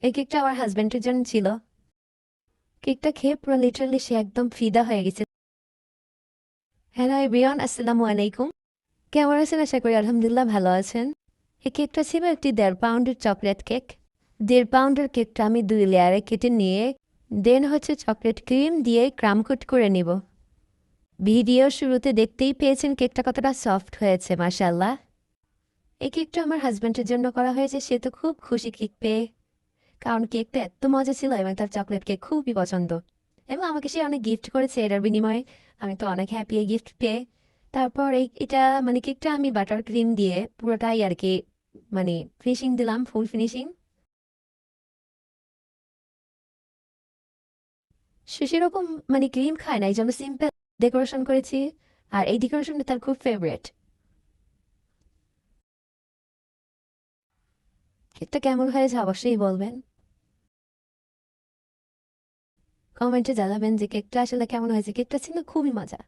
এই কেকটা আমার হাজবেন্ডের জন্য ছিল। কেকটা খেয়ে পুরো লিটারালি সে একদম ফিদা হয়ে গেছে। হ্যালো এভরিওয়ান, আসসালামু আলাইকুম। কেমন আছেন? আশা করি আলহামদুলিল্লাহ ভালো আছেন। এই কেকটা ছিল একটি 1.5 পাউন্ডের চকলেট কেক। 1.5 পাউন্ডের কেকটা আমি 2 লেয়ারে কেটে নিয়ে দেন চকলেট ক্রিম দিয়ে ক্রাম কোট করে নিব। ভিডিও শুরুতে দেখতেই পেয়েছেন কেকটা কতটা সফট হয়েছে, মাশাআল্লাহ। এই কেকটা আমার হাজব্যান্ডের জন্য করা হয়েছে, সে তো খুব খুশি কেক পেয়ে, কারণ কেকটা এত মজা ছিল এবং তার চকলেট কেক খুবই পছন্দ। এবং আমাকে সে অনেক গিফট করেছে এটার বিনিময়ে। আমি তো অনেক হ্যাপি এই গিফট পেয়ে। তারপর এটা কেকটা আমি বাটার ক্রিম দিয়ে পুরোটাই আর কি ফিনিশিং দিলাম, ফুল ফিনিশিং। সে সেরকম ক্রিম খায় না, এই জন্য সিম্পল ডেকোরেশন করেছি। আর এই ডেকোরেশনটা তার খুব ফেভারিট। কেকটা কেমন হয়েছে অবশ্যই বলবেন, কমেন্টে জানাবেন যে কেকটা আসলে কেমন হয়েছে। কেকটা ছিল খুবই মজা।